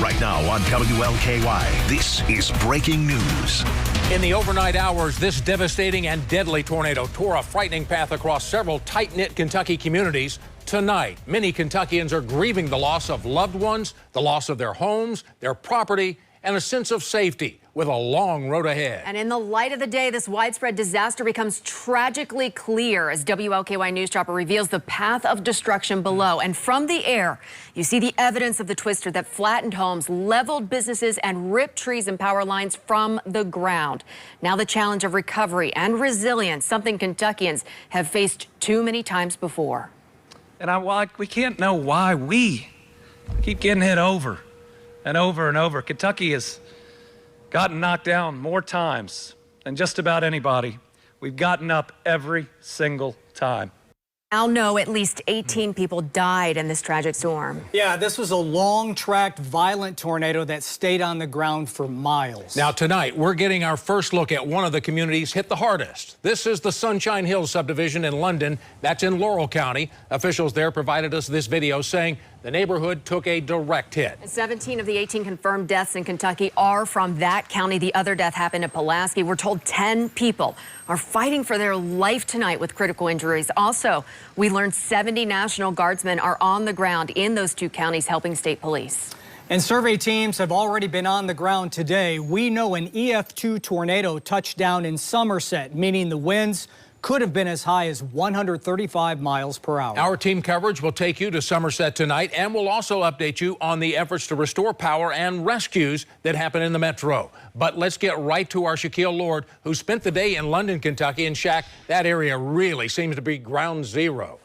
Right now on WLKY, this is breaking news. In the overnight hours, this devastating and deadly tornado tore a frightening path across several tight-knit Kentucky communities. Tonight, many Kentuckians are grieving the loss of loved ones, the loss of their homes, their property, and a sense of safety, with a long road ahead. And in the light of the day, this widespread disaster becomes tragically clear as WLKY News Chopper reveals the path of destruction below. And from the air, you see the evidence of the twister that flattened homes, leveled businesses, and ripped trees and power lines from the ground. Now the challenge of recovery and resilience, something Kentuckians have faced too many times before. And we can't know why we keep getting hit over and over and over. Kentucky has gotten knocked down more times than just about anybody. We've gotten up every single time. Now know at least 18 people died in this tragic storm. Yeah, this was a long-tracked, violent tornado that stayed on the ground for miles. Now tonight, we're getting our first look at one of the communities hit the hardest. This is the Sunshine Hills subdivision in London. That's in Laurel County. Officials there provided us this video saying the neighborhood took a direct hit. 17 of the 18 confirmed deaths in Kentucky are from that county. The other death happened in Pulaski. We're told 10 people are fighting for their life tonight with critical injuries. Also, we learned 70 National Guardsmen are on the ground in those two counties helping state police. And survey teams have already been on the ground today. We know an EF2 tornado touched down in Somerset, meaning the winds could have been as high as 135 miles per hour. Our team coverage will take you to Somerset tonight, and we'll also update you on the efforts to restore power and rescues that happen in the metro. But let's get right to our Shaquille Lord, who spent the day in London, Kentucky. And Shaq, that area really seems to be ground zero.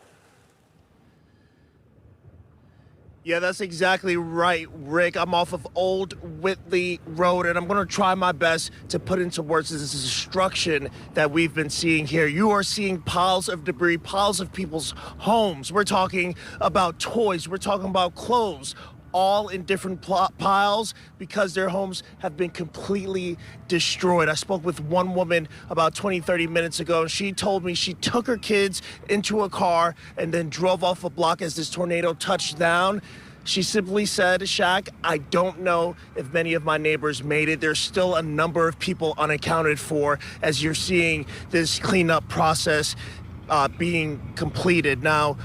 Yeah, that's exactly right, Rick. I'm off of Old Whitley Road, and I'm going to try my best to put into words this destruction that we've been seeing here. You are seeing piles of debris, piles of people's homes. We're talking about toys. We're talking about clothes, all in different piles because their homes have been completely destroyed. I spoke with one woman about 20-30 minutes ago, and she told me she took her kids into a car and then drove off a block as this tornado touched down. She simply said, Shaq, I don't know if many of my neighbors made it. There's still a number of people unaccounted for as you're seeing this cleanup process being completed. Now,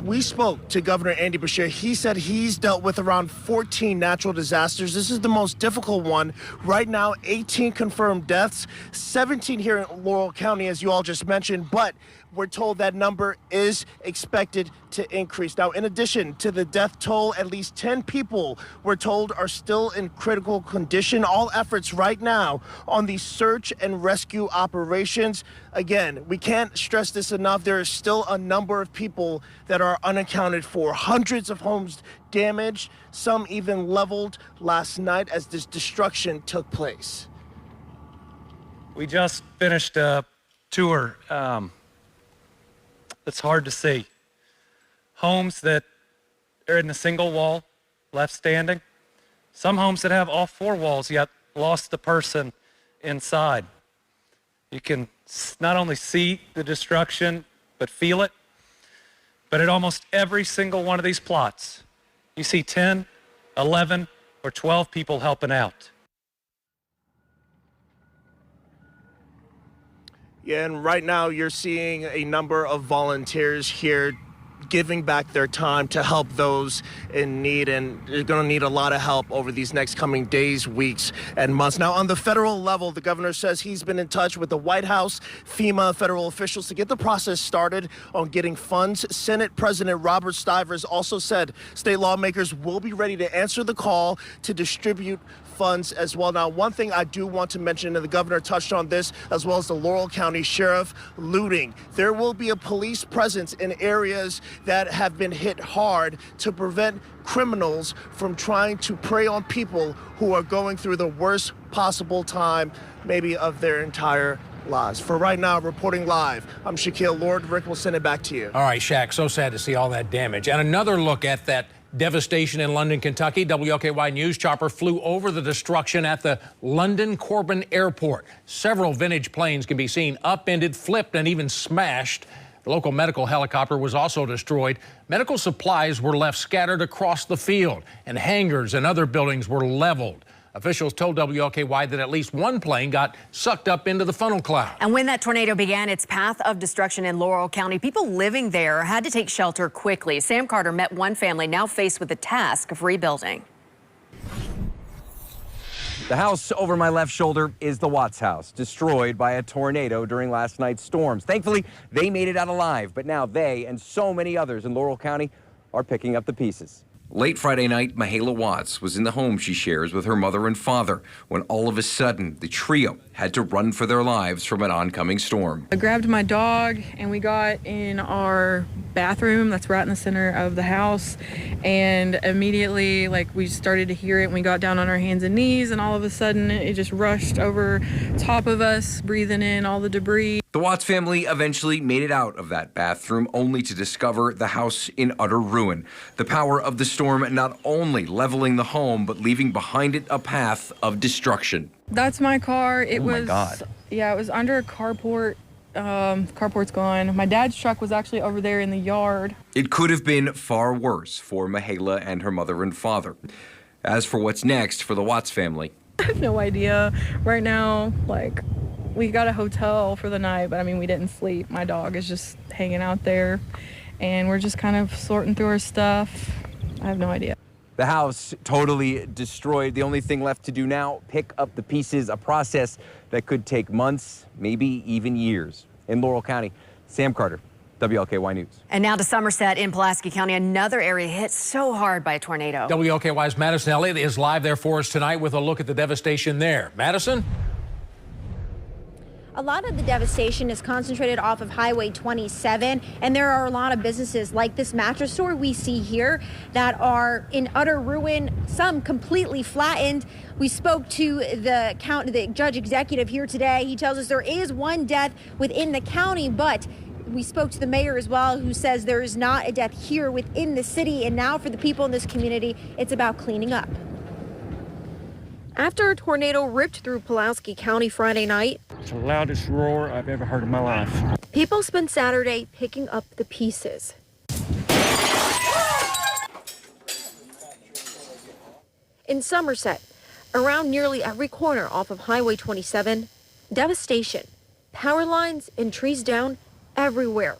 we spoke to Governor Andy Beshear. He said he's dealt with around 14 natural disasters. This is the most difficult one. Right now, 18 confirmed deaths, 17 here in Laurel County, as you all just mentioned, but we're told that number is expected to increase. Now, in addition to the death toll, at least 10 people, we're told, are still in critical condition. All efforts right now on the search and rescue operations. Again, we can't stress this enough. There is still a number of people that are unaccounted for. Hundreds of homes damaged, some even leveled last night as this destruction took place. We just finished a tour. It's hard to see. Homes that are in a single wall left standing. Some homes that have all four walls yet lost the person inside. You can not only see the destruction, but feel it. But at almost every single one of these plots, you see 10, 11, or 12 people helping out. Yeah, and right now you're seeing a number of volunteers here giving back their time to help those in need, and they're going to need a lot of help over these next coming days, weeks, and months. Now, on the federal level, the governor says he's been in touch with the White House, FEMA, federal officials to get the process started on getting funds. Senate President Robert Stivers also said state lawmakers will be ready to answer the call to distribute funds as well. Now, one thing I do want to mention, and the governor touched on this, as well as the Laurel County Sheriff, looting. There will be a police presence in areas that have been hit hard to prevent criminals from trying to prey on people who are going through the worst possible time, maybe of their entire lives. For right now, reporting live, I'm Shaquille Lord. Rick, we'll send it back to you. All right, Shaq, so sad to see all that damage. And another look at that devastation in London, Kentucky. WLKY News Chopper flew over the destruction at the London Corbin Airport. Several vintage planes can be seen upended, flipped, and even smashed. The local medical helicopter was also destroyed. Medical supplies were left scattered across the field, and hangars and other buildings were leveled. Officials told WLKY that at least one plane got sucked up into the funnel cloud. And when that tornado began its path of destruction in Laurel County, people living there had to take shelter quickly. Sam Carter met one family now faced with the task of rebuilding. The house over my left shoulder is the Watts house, destroyed by a tornado during last night's storms. Thankfully, they made it out alive, but now they and so many others in Laurel County are picking up the pieces. Late Friday night, Mahala Watts was in the home she shares with her mother and father when all of a sudden the trio had to run for their lives from an oncoming storm. I grabbed my dog and we got in our bathroom that's right in the center of the house, and immediately we started to hear it and we got down on our hands and knees, and all of a sudden it just rushed over top of us, breathing in all the debris. The Watts family eventually made it out of that bathroom only to discover the house in utter ruin. The power of the storm not only leveling the home, but leaving behind it a path of destruction. That's my car. It was, my God. Yeah, it was under a carport. Carport's gone. My dad's truck was actually over there in the yard. It could have been far worse for Mahala and her mother and father. As for what's next for the Watts family, I have no idea. Right now, we got a hotel for the night, but we didn't sleep. My dog is just hanging out there, and we're just kind of sorting through our stuff. I have no idea. The house totally destroyed. The only thing left to do now, pick up the pieces, a process that could take months, maybe even years. In Laurel County, Sam Carter, WLKY News. And now to Somerset in Pulaski County, another area hit so hard by a tornado. WLKY's Madison Elliott is live there for us tonight with a look at the devastation there. Madison? A lot of the devastation is concentrated off of Highway 27, and there are a lot of businesses like this mattress store we see here that are in utter ruin, some completely flattened. We spoke to the judge executive here today. He tells us there is one death within the county, but we spoke to the mayor as well, who says there is not a death here within the city. And now for the people in this community, it's about cleaning up. After a tornado ripped through Pulaski County Friday night, it's the loudest roar I've ever heard in my life. People spent Saturday picking up the pieces. In Somerset, around nearly every corner off of Highway 27, devastation. Power lines and trees down everywhere.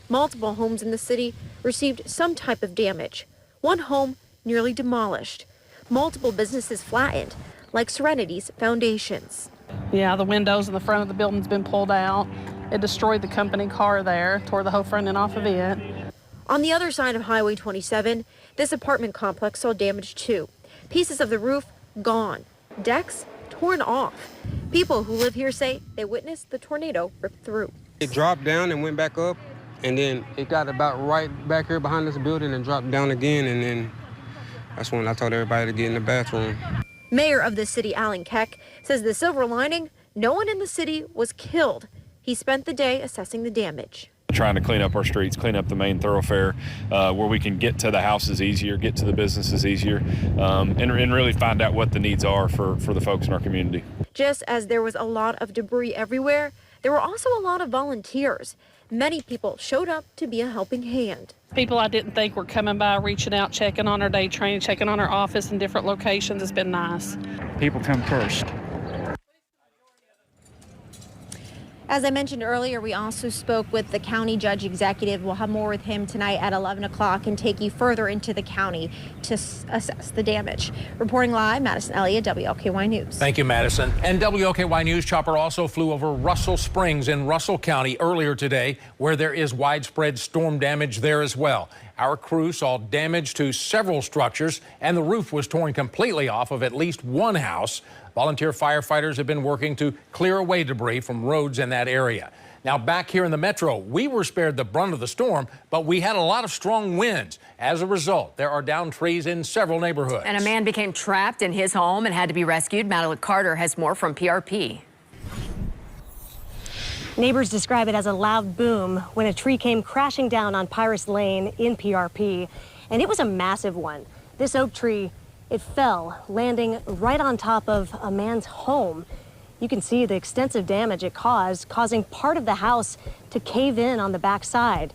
Multiple homes in the city received some type of damage. One home nearly demolished. Multiple businesses flattened, like Serenity's Foundations. Yeah, the windows in the front of the building's been pulled out. It destroyed the company car there, tore the whole front end off of it. On the other side of Highway 27, this apartment complex saw damage too. Pieces of the roof gone, decks torn off. People who live here say they witnessed the tornado rip through. It dropped down and went back up, and then it got about right back here behind this building and dropped down again, and then that's when I told everybody to get in the bathroom. Mayor of the city, Alan Keck, says the silver lining, no one in the city was killed. He spent the day assessing the damage. Trying to clean up our streets, clean up the main thoroughfare where we can get to the houses easier, get to the businesses easier, and really find out what the needs are for the folks in our community. Just as there was a lot of debris everywhere, there were also a lot of volunteers. Many people showed up to be a helping hand. People I didn't think were coming by, reaching out, checking on our day train, checking on our office in different locations. It's been nice. People come first. As I mentioned earlier, we also spoke with the county judge executive. We'll have more with him tonight at 11 o'clock and take you further into the county to assess the damage. Reporting live, Madison Elliott, WLKY News. Thank you, Madison. And WLKY News chopper also flew over Russell Springs in Russell County earlier today, where there is widespread storm damage there as well. Our crew saw damage to several structures, and the roof was torn completely off of at least one house. Volunteer firefighters have been working to clear away debris from roads in that area. Now, back here in the metro, we were spared the brunt of the storm, but we had a lot of strong winds. As a result, there are downed trees in several neighborhoods. And a man became trapped in his home and had to be rescued. Madeline Carter has more from PRP. Neighbors describe it as a loud boom when a tree came crashing down on Pyrus Lane in PRP, and it was a massive one. This oak tree, it fell, landing right on top of a man's home. You can see the extensive damage it caused, causing part of the house to cave in on the backside.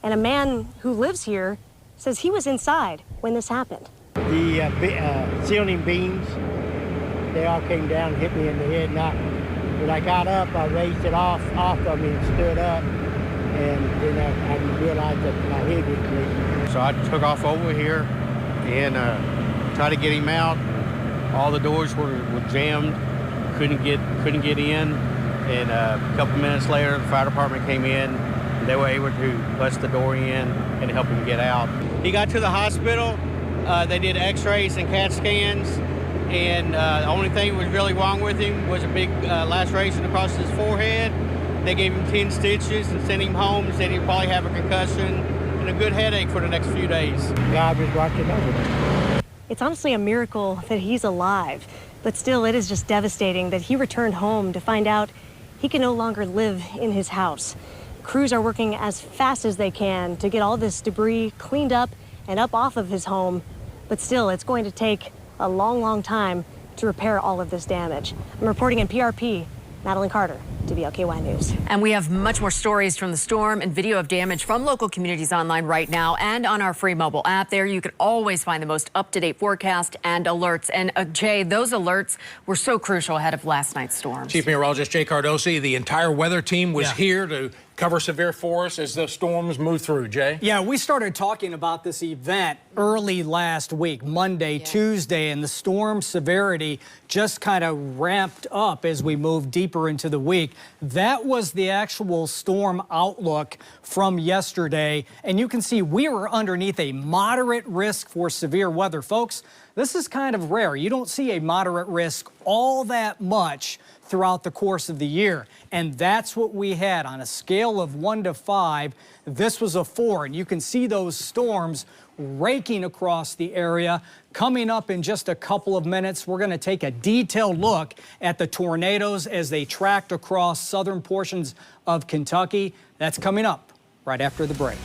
And a man who lives here says he was inside when this happened. The ceiling beams, they all came down and hit me in the head. And when I got up, I raised it off of me and stood up. And then I realized that my head was bleeding. So I took off over here and tried to get him out. All the doors were jammed, couldn't get in. And a couple minutes later, the fire department came in. And they were able to bust the door in and help him get out. He got to the hospital. They did x-rays and CAT scans. And the only thing that was really wrong with him was a big laceration across his forehead. They gave him 10 stitches and sent him home and said he'd probably have a concussion and a good headache for the next few days. God was watching over him. It's honestly a miracle that he's alive, but still it is just devastating that he returned home to find out he can no longer live in his house. Crews are working as fast as they can to get all this debris cleaned up and up off of his home, but still it's going to take a long, long time to repair all of this damage. I'm reporting in PRP, Madeline Carter, WLKY News. And we have much more stories from the storm and video of damage from local communities online right now and on our free mobile app. There you can always find the most up-to-date forecast and alerts. And Jay, those alerts were so crucial ahead of last night's storms. Chief Meteorologist Jay Cardosi, the entire weather team was here to cover severe force as the storms move through. Jay? Yeah, we started talking about this event early last week, Monday, Tuesday, and the storm severity just kind of ramped up as we moved deeper into the week. That was the actual storm outlook from yesterday, and you can see we were underneath a moderate risk for severe weather. Folks, this is kind of rare. You don't see a moderate risk all that much throughout the course of the year. And that's what we had on a scale of 1 to 5. This was a 4, and you can see those storms raking across the area. Coming up in just a couple of minutes, we're going to take a detailed look at the tornadoes as they tracked across southern portions of Kentucky. That's coming up right after the break.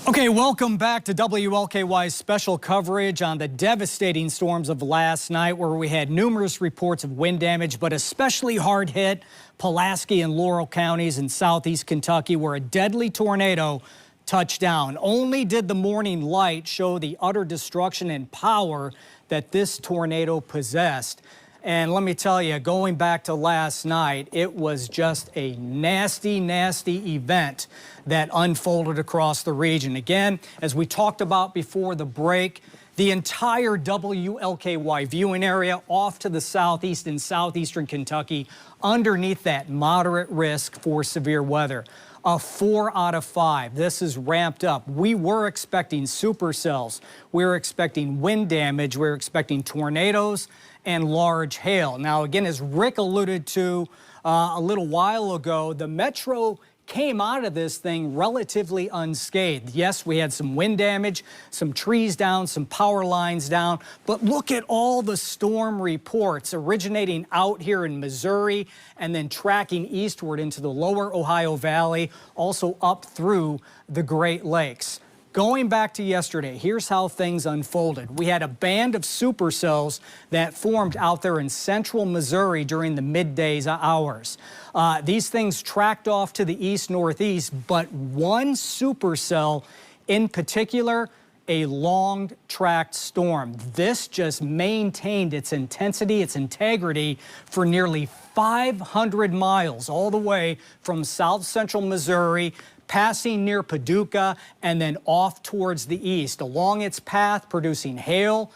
Okay, welcome back to WLKY's special coverage on the devastating storms of last night, where we had numerous reports of wind damage, but especially hard hit Pulaski and Laurel counties in southeast Kentucky, where a deadly tornado touchdown. Only did the morning light show the utter destruction and power that this tornado possessed. And let me tell you, going back to last night, it was just a nasty, nasty event that unfolded across the region. Again, as we talked about before the break, the entire WLKY viewing area off to the southeast and southeastern Kentucky underneath that moderate risk for severe weather. A 4 out of 5. This is ramped up. We were expecting supercells. We were expecting wind damage. We were expecting tornadoes and large hail. Now, again, as Rick alluded to a little while ago, the Metro came out of this thing relatively unscathed. Yes, we had some wind damage, some trees down, some power lines down, but look at all the storm reports originating out here in Missouri and then tracking eastward into the lower Ohio Valley, also up through the Great Lakes. Going back to yesterday, here's how things unfolded. We had a band of supercells that formed out there in central Missouri during the midday hours. These things tracked off to the east-northeast, but one supercell in particular, a long-tracked storm. This just maintained its intensity, its integrity for nearly 500 miles, all the way from south central Missouri, passing near Paducah, and then off towards the east, along its path producing hail,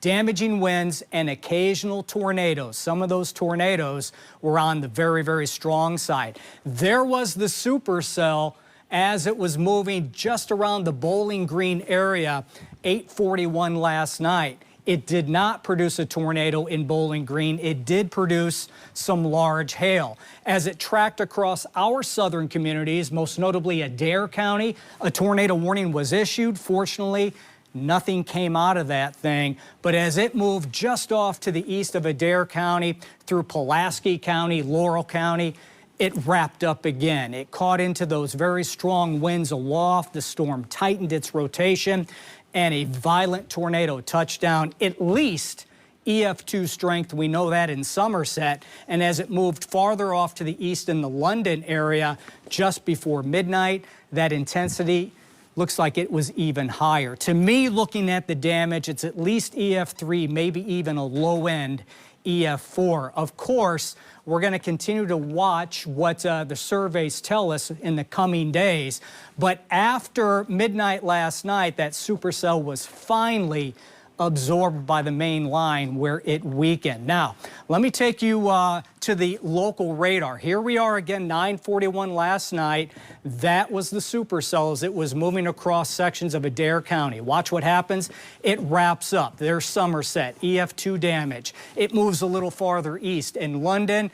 damaging winds, and occasional tornadoes. Some of those tornadoes were on the very, very strong side. There was the supercell as it was moving just around the Bowling Green area, 8:41 last night. It did not produce a tornado in Bowling Green. It did produce some large hail. As it tracked across our southern communities, most notably Adair County, a tornado warning was issued. Fortunately, nothing came out of that thing. But as it moved just off to the east of Adair County, through Pulaski County, Laurel County, it wrapped up again. It caught into those very strong winds aloft. The storm tightened its rotation, and a violent tornado touched down, at least EF2 strength. We know that in Somerset. And as it moved farther off to the east in the London area just before midnight, that intensity looks like it was even higher. To me, looking at the damage, it's at least EF3, maybe even a low-end EF4. Of course, we're going to continue to watch what the surveys tell us in the coming days. But after midnight last night, that supercell was finally absorbed by the main line where it weakened. Now, let me take you to the local radar. Here we are again, 9:41 last night. That was the supercell as it was moving across sections of Adair County. Watch what happens. It wraps up. There's Somerset, EF2 damage. It moves a little farther east. In London,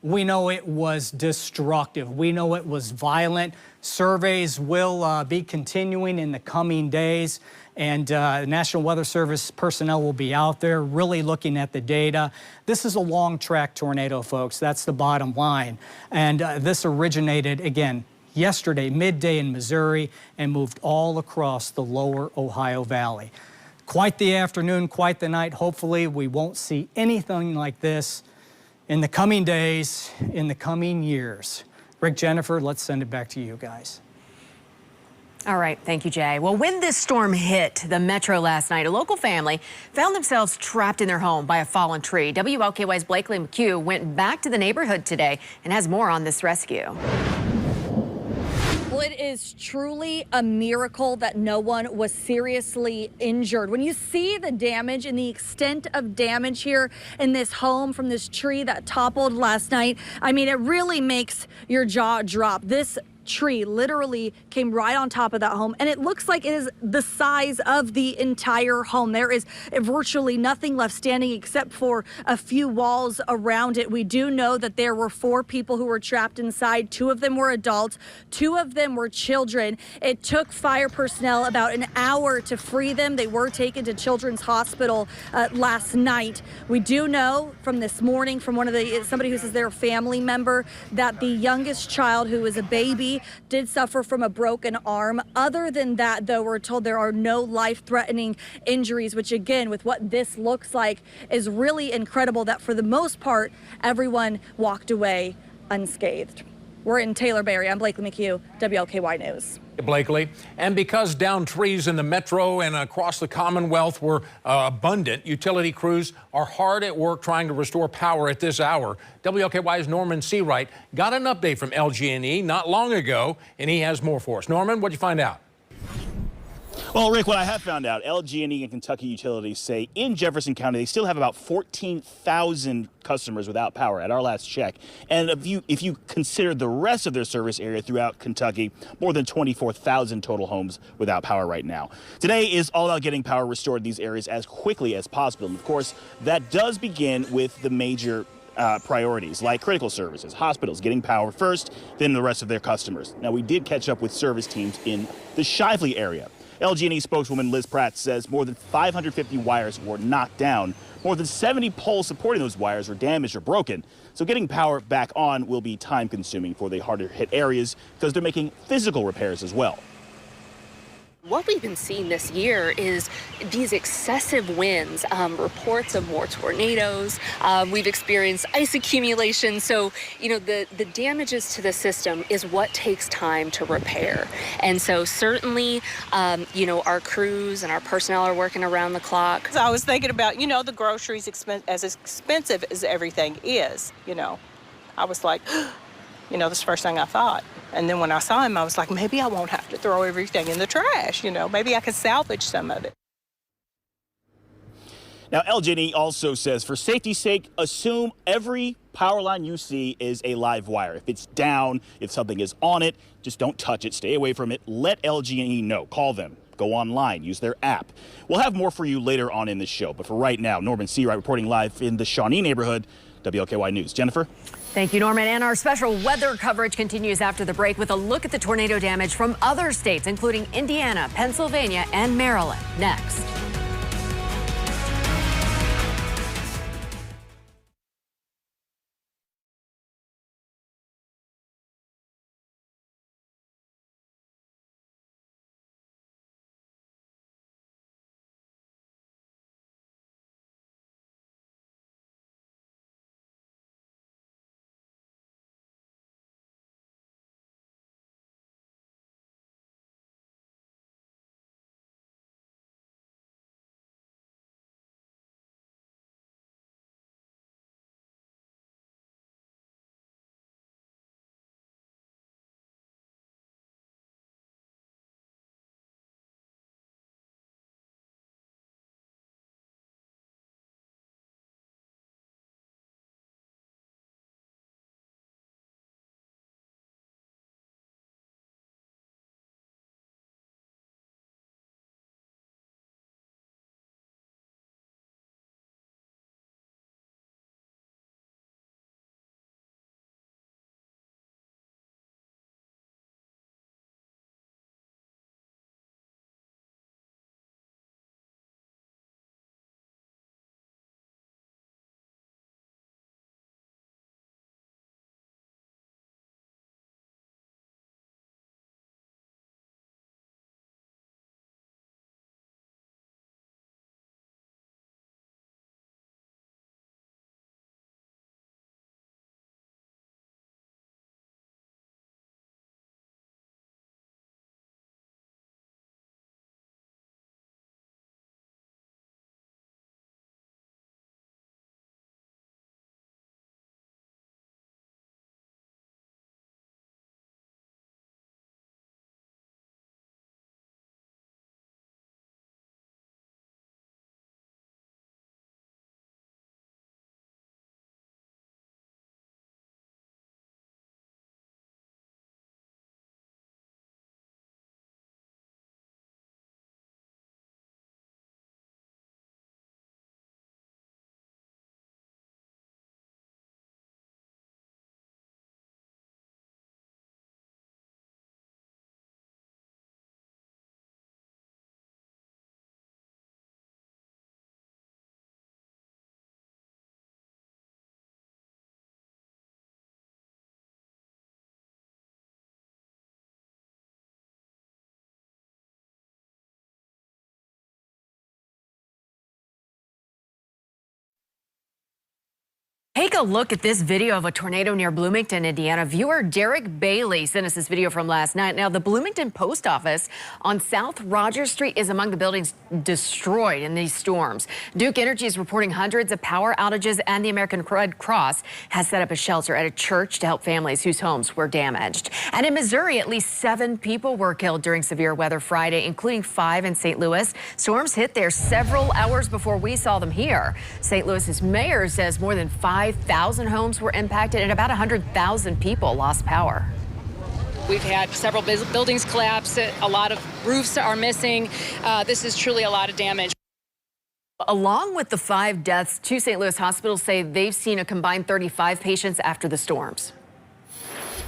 we know it was destructive. We know it was violent. Surveys will be continuing in the coming days, and the National Weather Service personnel will be out there really looking at the data. This is a long-track tornado, folks. That's the bottom line. And this originated, again, yesterday, midday in Missouri, and moved all across the lower Ohio Valley. Quite the afternoon, quite the night. Hopefully, we won't see anything like this in the coming days, in the coming years. Rick, Jennifer, let's send it back to you guys. All right, thank you, Jay. Well, when this storm hit the Metro last night, a local family found themselves trapped in their home by a fallen tree. WLKY's Blakely McHugh went back to the neighborhood today and has more on this rescue. Well, it is truly a miracle that no one was seriously injured. When you see the damage and the extent of damage here in this home from this tree that toppled last night, I mean, it really makes your jaw drop. This tree literally came right on top of that home, and it looks like it is the size of the entire home. There is virtually nothing left standing except for a few walls around it. We do know that there were 4 people who were trapped inside. 2 of them were adults, 2 of them were children. It took fire personnel about an hour to free them. They were taken to Children's Hospital last night. We do know from this morning from somebody who says they're a family member that the youngest child, who is a baby, did suffer from a broken arm. Other than that, though, we're told there are no life-threatening injuries, which again, with what this looks like, is really incredible that for the most part, everyone walked away unscathed. We're in Taylor Berry. I'm Blakely McHugh, WLKY News. Blakely. And because downed trees in the metro and across the Commonwealth were abundant, utility crews are hard at work trying to restore power at this hour. WLKY's Norman Seawright got an update from LG&E not long ago, and he has more for us. Norman, what'd you find out? Well, Rick, what I have found out, LG&E and Kentucky Utilities say in Jefferson County they still have about 14,000 customers without power at our last check. And if you consider the rest of their service area throughout Kentucky, more than 24,000 total homes without power right now. Today is all about getting power restored in these areas as quickly as possible. And of course, that does begin with the major priorities like critical services, hospitals getting power first, then the rest of their customers. Now, we did catch up with service teams in the Shively area. LG&E spokeswoman Liz Pratt says more than 550 wires were knocked down. More than 70 poles supporting those wires were damaged or broken. So getting power back on will be time consuming for the harder hit areas because they're making physical repairs as well. What we've been seeing this year is these excessive winds, reports of more tornadoes. We've experienced ice accumulation. So, the damages to the system is what takes time to repair. And so certainly, our crews and our personnel are working around the clock. So I was thinking about, the groceries as expensive as everything is, I was like, that's the first thing I thought. And then when I saw him, I was like, maybe I won't have to throw everything in the trash. Maybe I could salvage some of it. Now, LG&E also says, for safety's sake, assume every power line you see is a live wire. If it's down, if something is on it, just don't touch it. Stay away from it. Let LG&E know. Call them. Go online. Use their app. We'll have more for you later on in the show. But for right now, Norman Seawright reporting live in the Shawnee neighborhood, WLKY News. Jennifer? Thank you, Norman. And our special weather coverage continues after the break with a look at the tornado damage from other states, including Indiana, Pennsylvania, and Maryland. Next. Take a look at this video of a tornado near Bloomington, Indiana. Viewer Derek Bailey sent us this video from last night. Now, the Bloomington Post Office on South Rogers Street is among the buildings destroyed in these storms. Duke Energy is reporting hundreds of power outages, and the American Red Cross has set up a shelter at a church to help families whose homes were damaged. And in Missouri, at least 7 people were killed during severe weather Friday, including 5 in St. Louis. Storms hit there several hours before we saw them here. St. Louis's mayor says more than 5,000 homes were impacted and about 100,000 people lost power. We've had several buildings collapse. A lot of roofs are missing. This is truly a lot of damage. Along with the 5 deaths, 2 St. Louis hospitals say they've seen a combined 35 patients after the storms.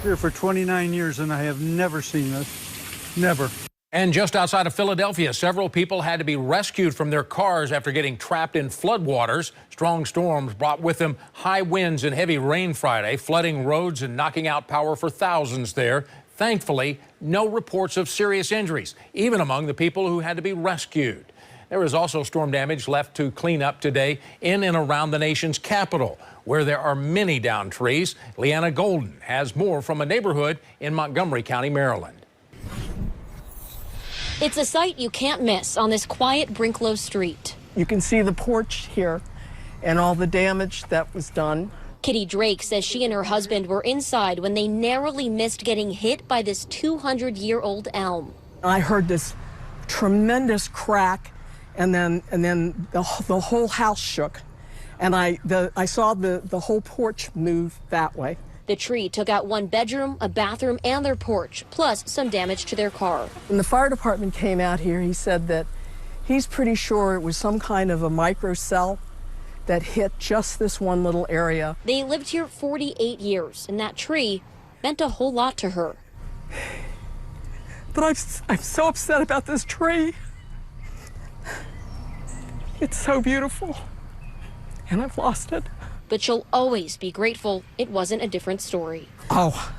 Here for 29 years, and I have never seen this. Never. And just outside of Philadelphia, several people had to be rescued from their cars after getting trapped in floodwaters. Strong storms brought with them high winds and heavy rain Friday, flooding roads and knocking out power for thousands there. Thankfully, no reports of serious injuries, even among the people who had to be rescued. There is also storm damage left to clean up today in and around the nation's capital, where there are many downed trees. Leanna Golden has more from a neighborhood in Montgomery County, Maryland. It's a sight you can't miss on this quiet Brinklow Street. You can see the porch here and all the damage that was done. Kitty Drake says she and her husband were inside when they narrowly missed getting hit by this 200-year-old elm. I heard this tremendous crack, and then the whole house shook, and I saw the whole porch move that way. The tree took out 1 bedroom, a bathroom, and their porch, plus some damage to their car. When the fire department came out here, he said that he's pretty sure it was some kind of a microcell that hit just this one little area. They lived here 48 years, and that tree meant a whole lot to her. But I'm so upset about this tree. It's so beautiful, and I've lost it. But she'll always be grateful it wasn't a different story. Oh,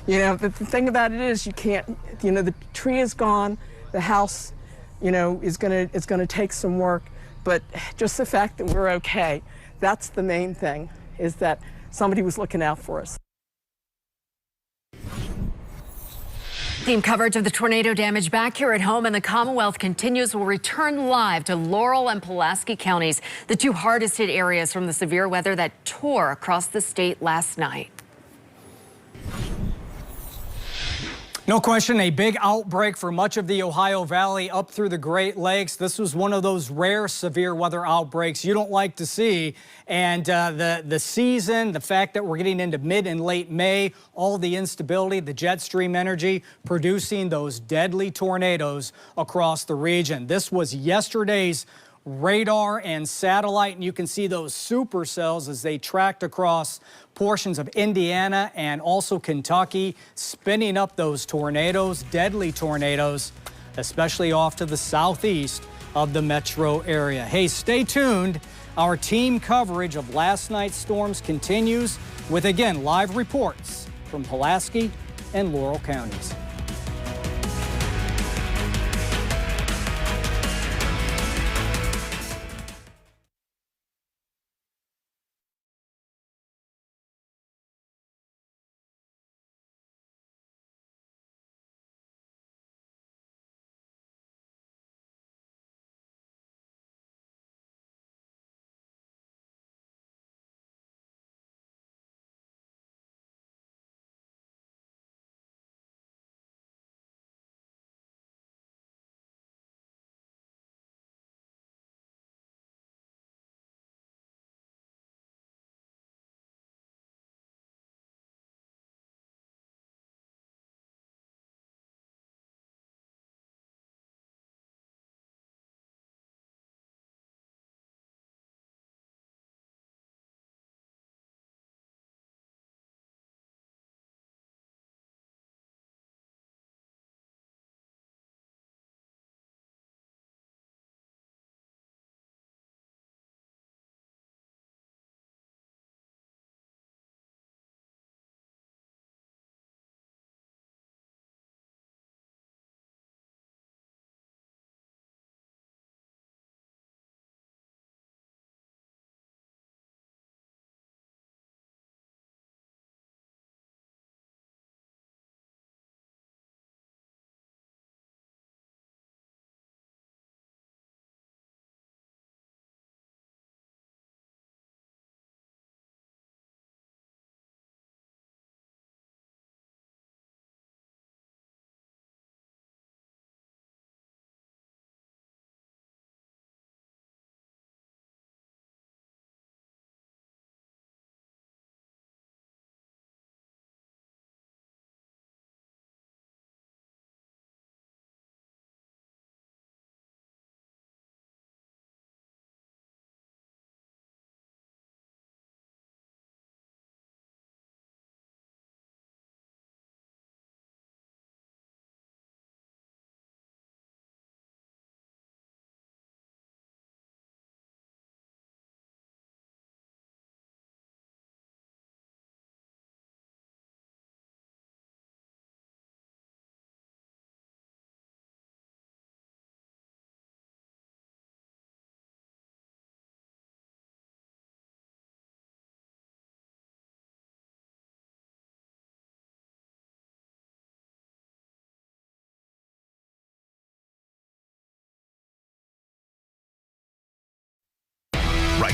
the thing about it is you can't, the tree is gone, the house, it's gonna take some work, but just the fact that we're okay, that's the main thing, is that somebody was looking out for us. Team coverage of the tornado damage back here at home in the Commonwealth continues. We'll return live to Laurel and Pulaski counties, the 2 hardest hit areas from the severe weather that tore across the state last night. No question, a big outbreak for much of the Ohio Valley up through the Great Lakes. This was one of those rare severe weather outbreaks you don't like to see. And the season, the fact that we're getting into mid and late May, all the instability, the jet stream energy producing those deadly tornadoes across the region. This was yesterday's radar and satellite, and you can see those supercells as they tracked across portions of Indiana and also Kentucky, spinning up those tornadoes, deadly tornadoes, especially off to the southeast of the metro area. Hey, stay tuned. Our team coverage of last night's storms continues with, again, live reports from Pulaski and Laurel counties.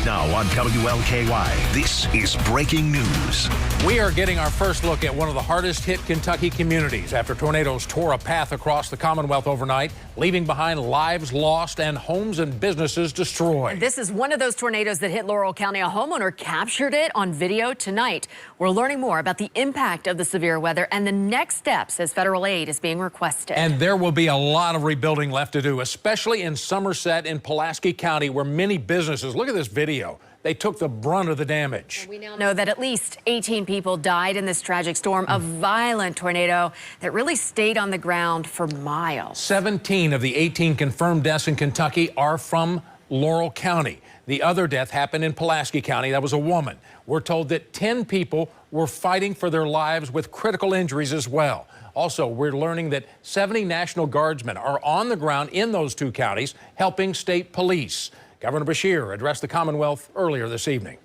now on WLKY, this is breaking news. We are getting our first look at one of the hardest hit Kentucky communities after tornadoes tore a path across the Commonwealth overnight, leaving behind lives lost and homes and businesses destroyed. This is one of those tornadoes that hit Laurel County. A homeowner captured it on video tonight. We're learning more about the impact of the severe weather and the next steps as federal aid is being requested. And there will be a lot of rebuilding left to do, especially in Somerset and Pulaski County, where many businesses, look at this video, they took the brunt of the damage. We now know that at least 18 people died in this tragic storm, a violent tornado that really stayed on the ground for miles. 17 of the 18 confirmed deaths in Kentucky are from Laurel County. The other death happened in Pulaski County. That was a woman. We're told that 10 people were fighting for their lives with critical injuries as well. Also, we're learning that 70 National Guardsmen are on the ground in those two counties helping state police. Governor Beshear addressed the Commonwealth earlier this evening.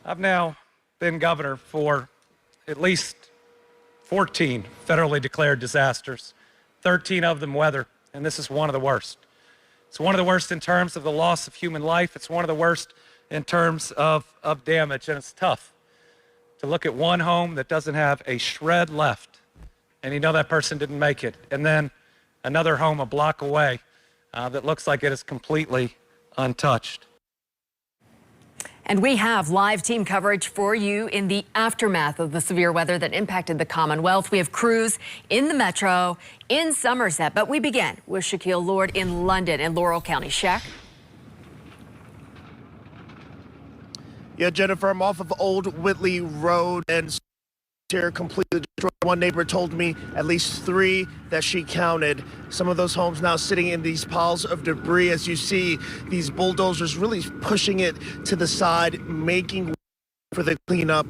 I've now been governor for at least 14 federally declared disasters, 13 of them weather, and this is one of the worst. It's one of the worst in terms of the loss of human life. It's one of the worst in terms of damage, and it's tough to look at one home that doesn't have a shred left, and you know that person didn't make it, and then another home a block away that looks like it is completely untouched. And we have live team coverage for you in the aftermath of the severe weather that impacted the Commonwealth. We have crews in the metro, in Somerset, but we begin with Shaquille Lord in London and Laurel County. Shaq? Yeah, Jennifer, I'm off of Old Whitley Road and here completely destroyed. One neighbor told me at least 3 that she counted. Some of those homes now sitting in these piles of debris. As you see, these bulldozers really pushing it to the side, making for the cleanup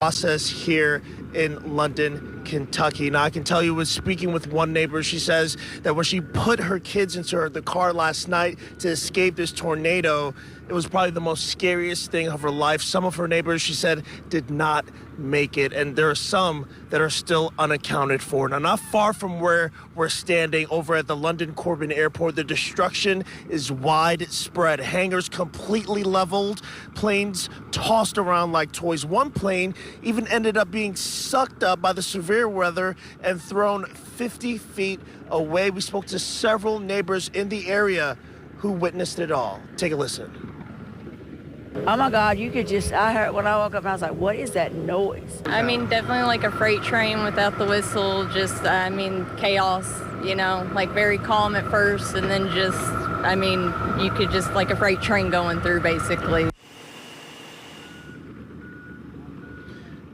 process here in London, Kentucky. Now, I can tell you, was speaking with one neighbor, she says that when she put her kids into the car last night to escape this tornado, it was probably the most scariest thing of her life. Some of her neighbors, she said, did not make it, and there are some that are still unaccounted for. Now, not far from where we're standing over at the London Corbin Airport, the destruction is widespread. Hangars completely leveled, planes tossed around like toys. One plane even ended up being sucked up by the severe weather and thrown 50 feet away. We spoke to several neighbors in the area who witnessed it all. Take a listen. Oh my God, you could just, I heard, when I woke up, I was like, what is that noise? I mean, definitely like a freight train without the whistle, just, I mean, chaos, you know, like very calm at first, and then just, I mean, you could just like a freight train going through, basically.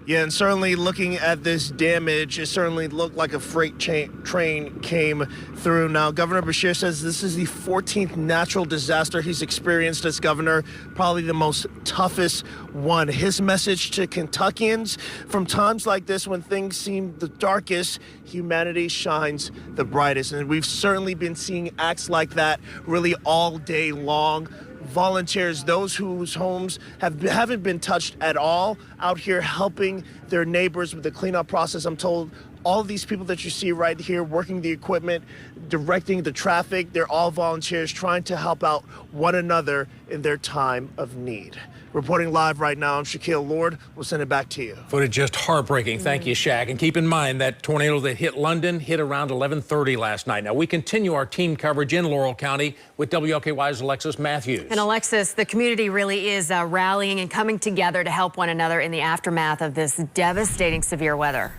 Yeah, and certainly looking at this damage, it certainly looked like a freight train came through. Now, Governor Beshear says this is the 14th natural disaster he's experienced as governor, probably the most toughest one. His message to Kentuckians: from times like this when things seem the darkest, humanity shines the brightest. And we've certainly been seeing acts like that really all day long. Volunteers, those whose homes haven't been touched at all, out here helping their neighbors with the cleanup process. I'm told all of these people that you see right here working the equipment, directing the traffic, they're all volunteers trying to help out one another in their time of need. Reporting live right now, I'm Shaquille Lord. We'll send it back to you. Footage just heartbreaking. Thank you, Shaq. And keep in mind that tornado that hit London hit around 11:30 last night. Now, we continue our team coverage in Laurel County with WLKY's Alexis Matthews. And Alexis, the community really is rallying and coming together to help one another in the aftermath of this devastating severe weather.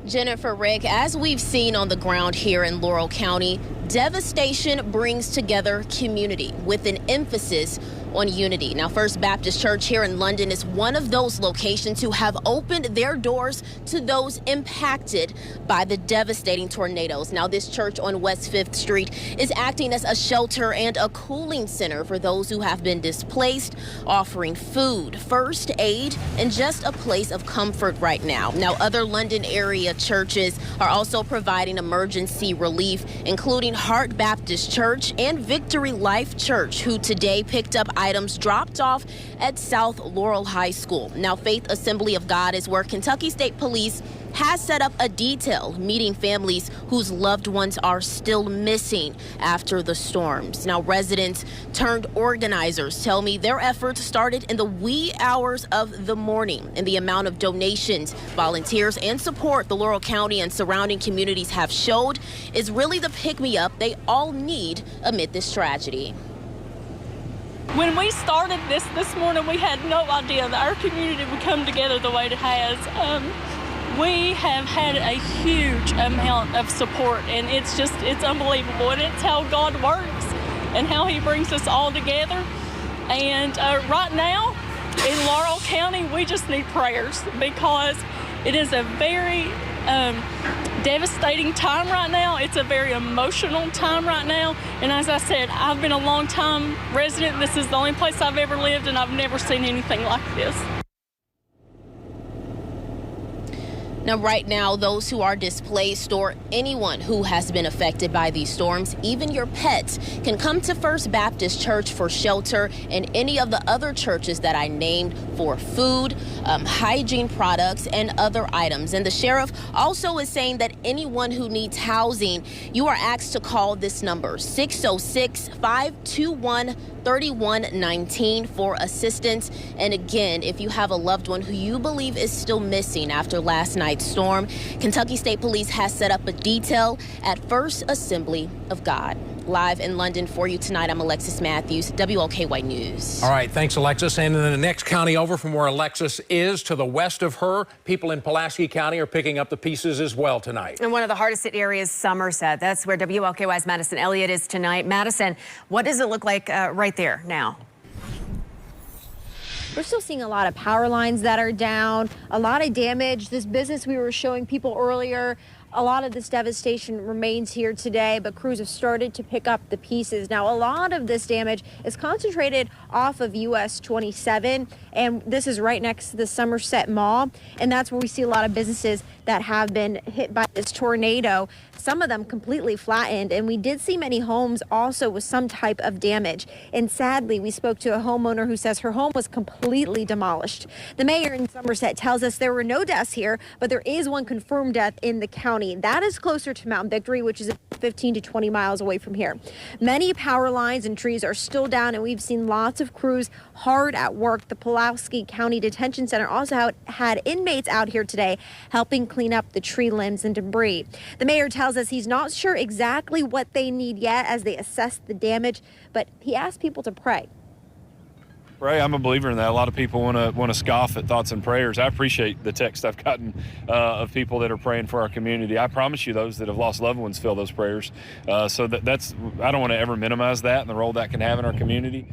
Jennifer, Rick, as we've seen on the ground here in Laurel County, devastation brings together community with an emphasis on unity. Now, First Baptist Church here in London is one of those locations who have opened their doors to those impacted by the devastating tornadoes. Now, this church on West 5th Street is acting as a shelter and a cooling center for those who have been displaced, offering food, first aid, and just a place of comfort right now. Now, other London area churches are also providing emergency relief, including Heart Baptist Church and Victory Life Church, who today picked up items dropped off at South Laurel High School. Now, Faith Assembly of God is where Kentucky State Police has set up a detail meeting families whose loved ones are still missing after the storms. Now, residents turned organizers tell me their efforts started in the wee hours of the morning, and the amount of donations, volunteers, and support the Laurel County and surrounding communities have showed is really the pick-me-up they all need amid this tragedy. When we started this morning, we had no idea that our community would come together the way it has. We have had a huge amount of support, and it's unbelievable. And it's how God works and how he brings us all together. And right now in Laurel County, we just need prayers, because it is a very devastating time right now. It's a very emotional time right now. And as I said, I've been a long-time resident. This is the only place I've ever lived, and I've never seen anything like this. Now, right now, those who are displaced or anyone who has been affected by these storms, even your pets, can come to First Baptist Church for shelter and any of the other churches that I named for food, hygiene products, and other items. And the sheriff also is saying that anyone who needs housing, you are asked to call this number, 606-521-3119 for assistance. And again, if you have a loved one who you believe is still missing after last night's storm, Kentucky State Police has set up a detail at First Assembly of God. Live in London for you tonight, I'm Alexis Matthews, WLKY News. All right, thanks, Alexis. And in the next county over from where Alexis is, to the west of her, people in Pulaski County are picking up the pieces as well tonight. And one of the hardest hit areas, Somerset. That's where WLKY's Madison Elliott is tonight. Madison, what does it look like right there now? We're still seeing a lot of power lines that are down, a lot of damage. This business we were showing people earlier, a lot of this devastation remains here today, but crews have started to pick up the pieces. Now, a lot of this damage is concentrated off of US 27, and this is right next to the Somerset Mall, and that's where we see a lot of businesses that have been hit by this tornado. Some of them completely flattened, and we did see many homes also with some type of damage. And sadly, we spoke to a homeowner who says her home was completely demolished. The mayor in Somerset tells us there were no deaths here, but there is one confirmed death in the county. That is closer to Mount Victory, which is 15 to 20 miles away from here. Many power lines and trees are still down, and we've seen lots of crews hard at work. The Pulaski County Detention Center also had inmates out here today helping clean up the tree limbs and debris. The mayor tells us he's not sure exactly what they need yet as they assess the damage, but he asked people to pray. Pray. I'm a believer in that. A lot of people want to scoff at thoughts and prayers. I appreciate the text I've gotten of people that are praying for our community. I promise you, those that have lost loved ones feel those prayers. So that's I don't want to ever minimize that and the role that can have in our community.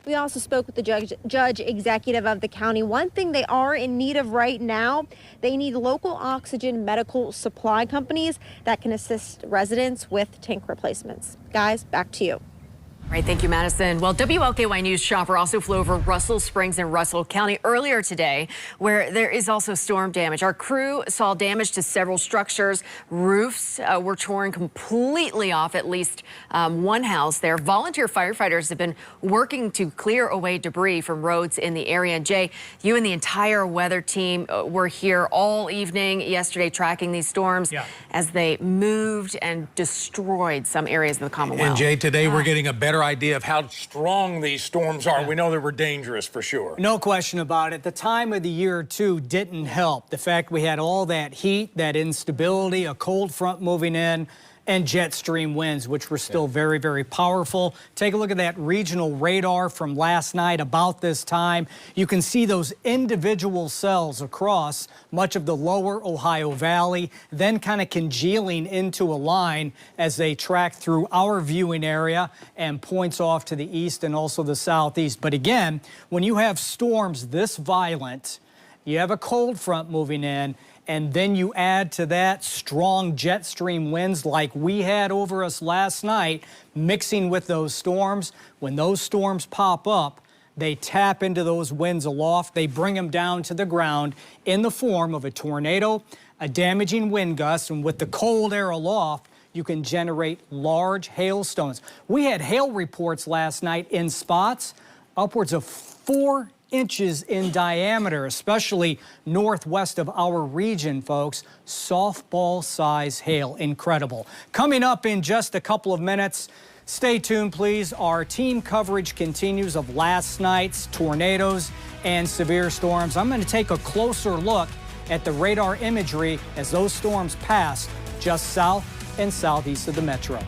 We also spoke with the judge executive of the county. One thing they are in need of right now, they need local oxygen medical supply companies that can assist residents with tank replacements. Guys, back to you. All right, thank you, Madison. Well, WLKY News chopper also flew over Russell Springs in Russell County earlier today, where there is also storm damage. Our crew saw damage to several structures. Roofs were torn completely off at least one house there. Volunteer firefighters have been working to clear away debris from roads in the area. And Jay, you and the entire weather team were here all evening yesterday tracking these storms as they moved and destroyed some areas of the Commonwealth. And Jay, today we're getting a better idea of how strong these storms are. We know they were dangerous for sure. No question about it. The time of the year, too, didn't help. The fact we had all that heat, that instability, a cold front moving in, and jet stream winds, which were still very, very powerful. Take a look at that regional radar from last night about this time. You can see those individual cells across much of the lower Ohio Valley, then kind of congealing into a line as they track through our viewing area and points off to the east and also the southeast. But again, when you have storms this violent, you have a cold front moving in, and then you add to that strong jet stream winds like we had over us last night, mixing with those storms. When those storms pop up, they tap into those winds aloft. They bring them down to the ground in the form of a tornado, a damaging wind gust, and with the cold air aloft, you can generate large hailstones. We had hail reports last night in spots upwards of 4 inches in diameter, especially northwest of our region, folks. Softball-size hail. Incredible. Coming up in just a couple of minutes, stay tuned, please. Our team coverage continues of last night's tornadoes and severe storms. I'm going to take a closer look at the radar imagery as those storms pass just south and southeast of the metro.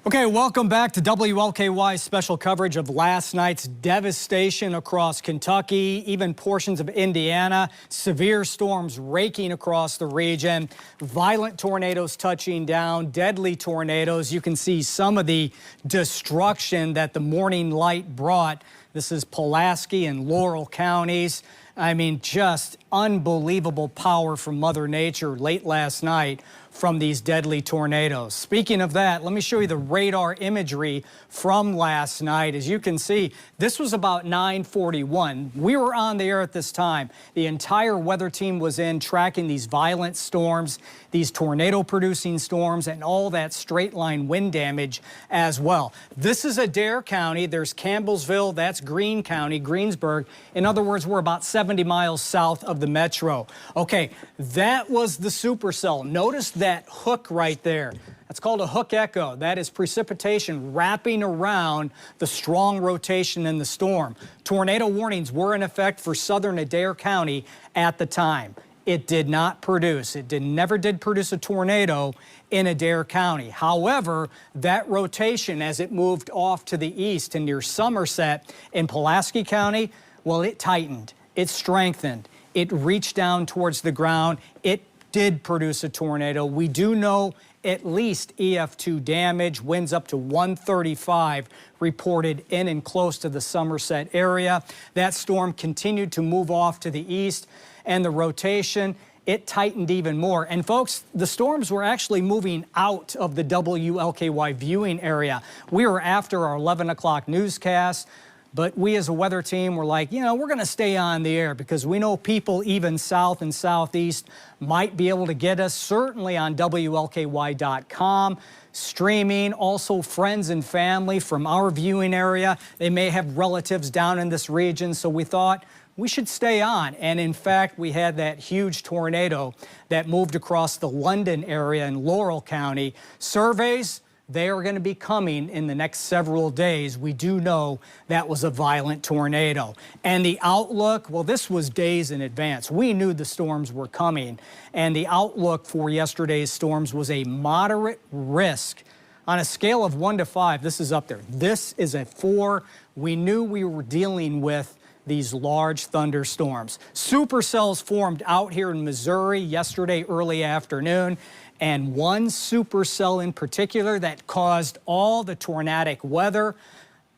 Okay, welcome back to WLKY's special coverage of last night's devastation across Kentucky, even portions of Indiana, severe storms raking across the region, violent tornadoes touching down, deadly tornadoes. You can see some of the destruction that the morning light brought. This is Pulaski and Laurel counties. I mean, just unbelievable power from Mother Nature late last night from these deadly tornadoes. Speaking of that, let me show you the radar imagery from last night. As you can see, this was about 9:41. We were on the air at this time. The entire weather team was in tracking these violent storms, these tornado-producing storms, and all that straight-line wind damage as well. This is Adair County. There's Campbellsville. That's Greene County, Greensburg. In other words, we're about 70 miles south of the metro. Okay, that was the supercell. Notice that hook right there. That's called a hook echo. That is precipitation wrapping around the strong rotation in the storm. Tornado warnings were in effect for southern Adair County at the time. It did not produce. It never did produce a tornado in Adair County. However, that rotation as it moved off to the east and near Somerset in Pulaski County, well, it tightened. It strengthened. It reached down towards the ground. It did produce a tornado. We do know at least EF2 damage, winds up to 135 reported in and close to the Somerset area. That storm continued to move off to the east, and the rotation, it tightened even more. And folks, the storms were actually moving out of the WLKY viewing area. We were after our 11 o'clock newscast. But we as a weather team were like, you know, we're going to stay on the air because we know people even south and southeast might be able to get us, certainly on WLKY.com, streaming, also friends and family from our viewing area. They may have relatives down in this region, so we thought we should stay on. And in fact, we had that huge tornado that moved across the London area in Laurel County. Surveys, they are going to be coming in the next several days. We do know that was a violent tornado. And the outlook, well, this was days in advance. We knew the storms were coming. And the outlook for yesterday's storms was a moderate risk. On a scale of 1 to 5, this is up there. This is a 4. We knew we were dealing with these large thunderstorms. Supercells formed out here in Missouri yesterday early afternoon, and one supercell in particular that caused all the tornadic weather,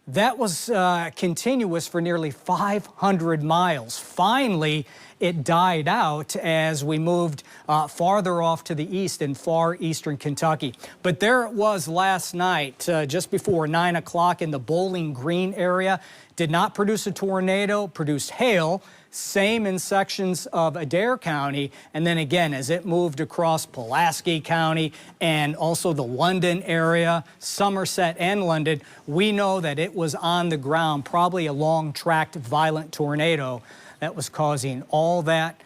that was continuous for nearly 500 miles. Finally, it died out as we moved farther off to the east in far eastern Kentucky. But there it was last night, just before 9 o'clock in the Bowling Green area. Did not produce a tornado, produced hail. Same in sections of Adair County, and then again as it moved across Pulaski County and also the London area, Somerset and London, we know that it was on the ground, probably a long-tracked violent tornado that was causing all that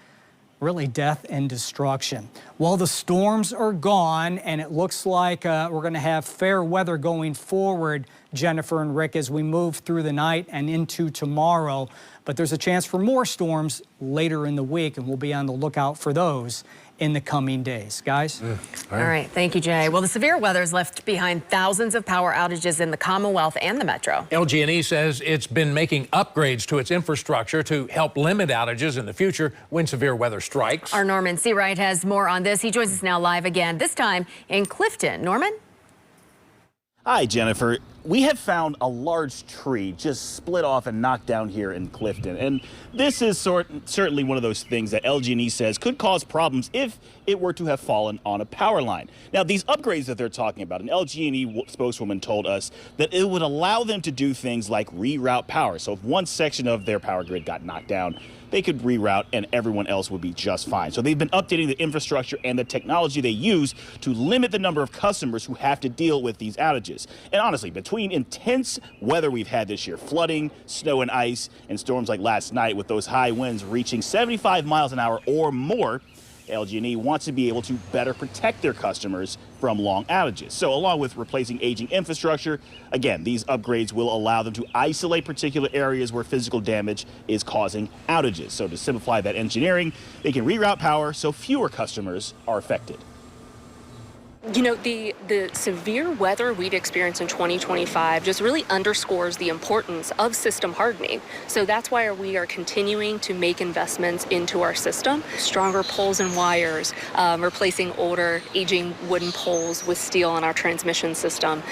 really death and destruction. Well, the storms are gone, and it looks like we're going to have fair weather going forward, Jennifer and Rick, as we move through the night and into tomorrow. But there's a chance for more storms later in the week, and we'll be on the lookout for those in the coming days. Guys? All right. Thank you, Jay. Well, the severe weather has left behind thousands of power outages in the Commonwealth and the Metro. LG&E says it's been making upgrades to its infrastructure to help limit outages in the future when severe weather strikes. Our Norman Seawright has more on this. He joins us now live again, this time in Clifton. Norman? Hi, Jennifer. We have found a large tree just split off and knocked down here in Clifton. And this is certainly one of those things that LG&E says could cause problems if it were to have fallen on a power line. Now, these upgrades that they're talking about, an LG&E spokeswoman told us that it would allow them to do things like reroute power. So if one section of their power grid got knocked down, they could reroute and everyone else would be just fine. So they've been updating the infrastructure and the technology they use to limit the number of customers who have to deal with these outages. And honestly, between intense weather we've had this year, flooding, snow and ice, and storms like last night with those high winds reaching 75 miles an hour or more, LG&E wants to be able to better protect their customers from long outages. So along with replacing aging infrastructure, again, these upgrades will allow them to isolate particular areas where physical damage is causing outages. So to simplify that engineering, they can reroute power so fewer customers are affected. You know, the severe weather we'd experienced in 2025 just really underscores the importance of system hardening. So that's why we are continuing to make investments into our system. Stronger poles and wires, replacing older, aging wooden poles with steel in our transmission system,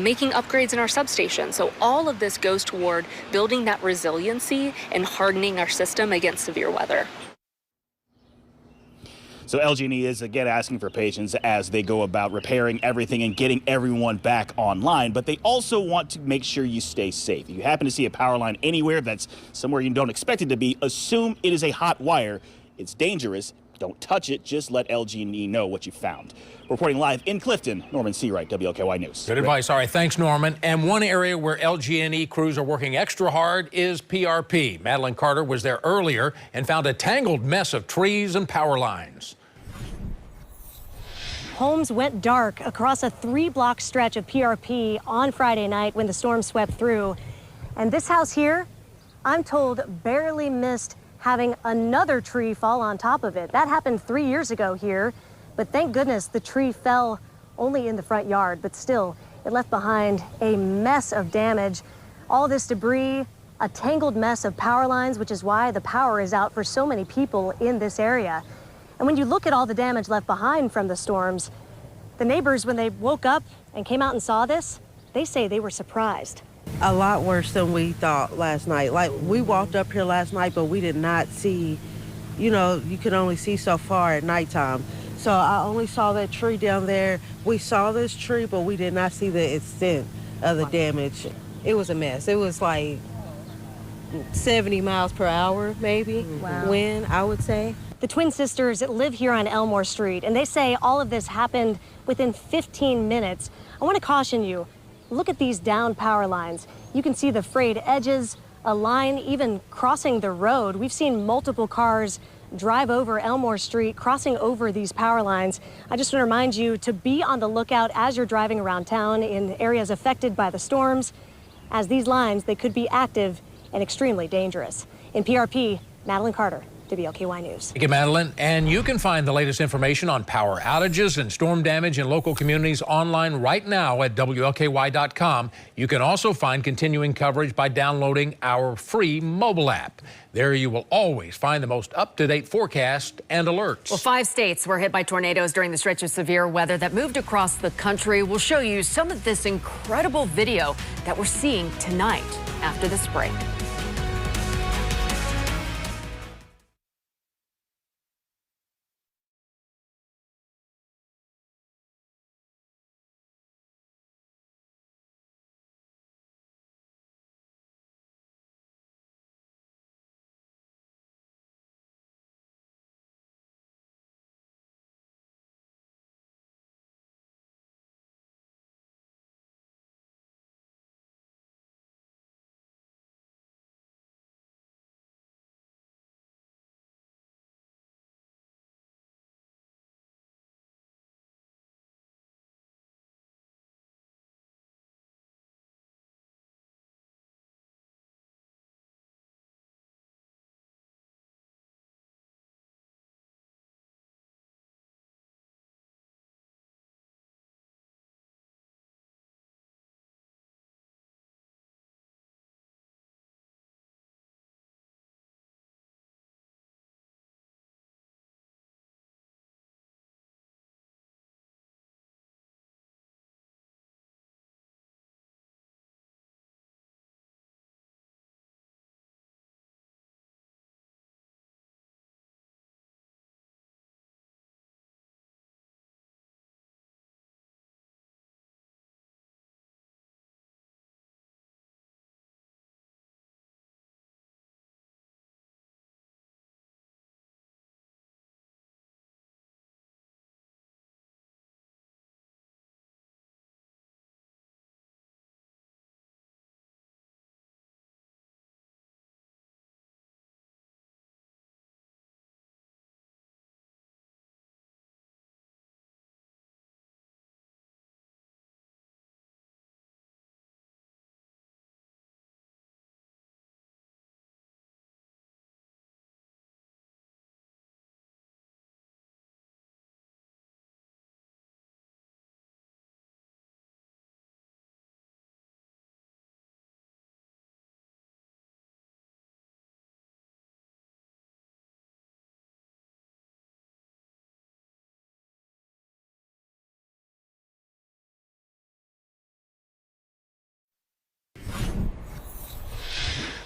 making upgrades in our substation. So all of this goes toward building that resiliency and hardening our system against severe weather. So LG&E is again asking for patience as they go about repairing everything and getting everyone back online, but they also want to make sure you stay safe. If you happen to see a power line anywhere that's somewhere you don't expect it to be, assume it is a hot wire. It's dangerous. Don't touch it. Just let LG&E know what you found. Reporting live in Clifton, Norman Seawright, WLKY News. Good advice. All right, thanks, Norman. And one area where LG&E crews are working extra hard is PRP. Madeline Carter was there earlier and found a tangled mess of trees and power lines. Homes went dark across a 3-block stretch of PRP on Friday night when the storm swept through. And this house here, I'm told, barely missed having another tree fall on top of it. That happened 3 years ago here, but thank goodness the tree fell only in the front yard, but still, it left behind a mess of damage. All this debris, a tangled mess of power lines, which is why the power is out for so many people in this area. And when you look at all the damage left behind from the storms, the neighbors, when they woke up and came out and saw this, they say they were surprised. A lot worse than we thought last night. Like, we walked up here last night, but we did not see, you know, you could only see so far at nighttime. So I only saw that tree down there. We saw this tree, but we did not see the extent of the damage. It was a mess. It was like 70 miles per hour, maybe, wind, I would say. The twin sisters live here on Elmore Street, and they say all of this happened within 15 minutes. I want to caution you, look at these down power lines. You can see the frayed edges, a line even crossing the road. We've seen multiple cars drive over Elmore Street, crossing over these power lines. I just want to remind you to be on the lookout as you're driving around town in areas affected by the storms, as these lines, they could be active and extremely dangerous. In PRP, Madeline Carter, WLKY News. Thank you, Madeline. And you can find the latest information on power outages and storm damage in local communities online right now at WLKY.com. You can also find continuing coverage by downloading our free mobile app. There you will always find the most up-to-date forecast and alerts. Well, 5 states were hit by tornadoes during the stretch of severe weather that moved across the country. We'll show you some of this incredible video that we're seeing tonight after this break.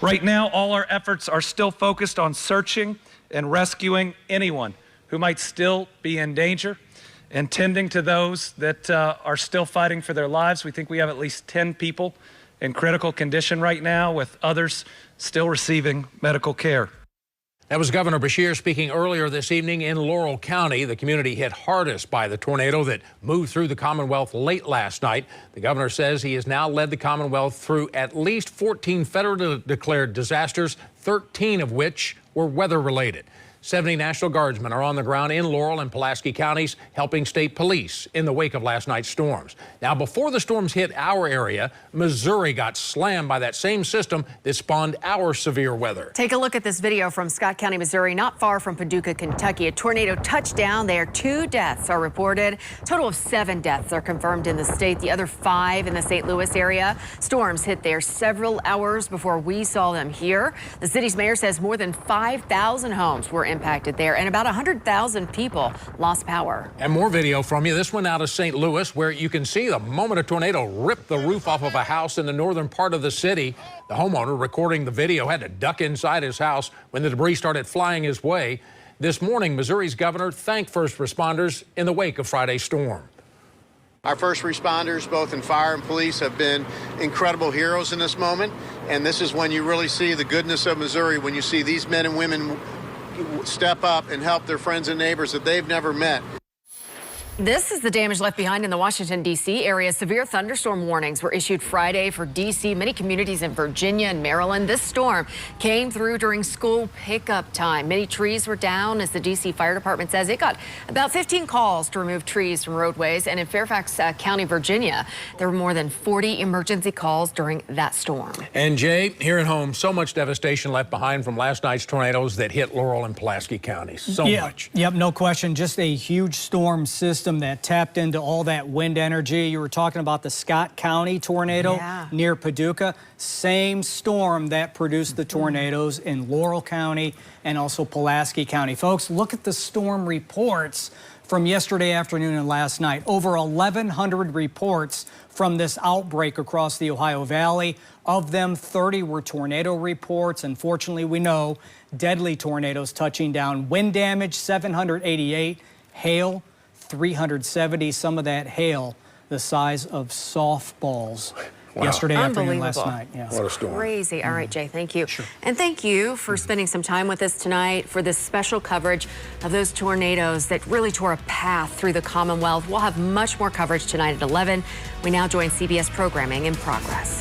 Right now, all our efforts are still focused on searching and rescuing anyone who might still be in danger and tending to those that are still fighting for their lives. We think we have at least 10 people in critical condition right now, with others still receiving medical care. That was Governor Beshear speaking earlier this evening in Laurel County, the community hit hardest by the tornado that moved through the Commonwealth late last night. The governor says he has now led the Commonwealth through at least 14 federally declared disasters, 13 of which were weather-related. 70 National Guardsmen are on the ground in Laurel and Pulaski counties helping state police in the wake of last night's storms. Now, before the storms hit our area, Missouri got slammed by that same system that spawned our severe weather. Take a look at this video from Scott County, Missouri, not far from Paducah, Kentucky. A tornado touched down there. 2 deaths are reported. A total of 7 deaths are confirmed in the state, the other 5 in the St. Louis area. Storms hit there several hours before we saw them here. The city's mayor says more than 5,000 homes were impacted there, and about 100,000 people lost power. And more video from you. This one out of St. Louis, where you can see the moment a tornado ripped the roof off of a house in the northern part of the city. The homeowner recording the video had to duck inside his house when the debris started flying his way. This morning, Missouri's governor thanked first responders in the wake of Friday's storm. Our first responders, both in fire and police, have been incredible heroes in this moment. And this is when you really see the goodness of Missouri, when you see these men and women step up and help their friends and neighbors that they've never met. This is the damage left behind in the Washington, D.C. area. Severe thunderstorm warnings were issued Friday for D.C., many communities in Virginia and Maryland. This storm came through during school pickup time. Many trees were down, as the D.C. Fire Department says. It got about 15 calls to remove trees from roadways. And in Fairfax County, Virginia, there were more than 40 emergency calls during that storm. And Jay, here at home, so much devastation left behind from last night's tornadoes that hit Laurel and Pulaski counties. So much. Yep, no question. Just a huge storm system that tapped into all that wind energy. You were talking about the Scott County tornado near Paducah. Same storm that produced the tornadoes in Laurel County and also Pulaski County. Folks, look at the storm reports from yesterday afternoon and last night. Over 1,100 reports from this outbreak across the Ohio Valley. Of them, 30 were tornado reports. Unfortunately, we know deadly tornadoes touching down. Wind damage, 788. Hail, 370, some of that hail the size of softballs yesterday afternoon, last night. Yeah. What a storm. Crazy. All right, Jay, thank you. Sure. And thank you for spending some time with us tonight for this special coverage of those tornadoes that really tore a path through the Commonwealth. We'll have much more coverage tonight at 11. We now join CBS programming in progress.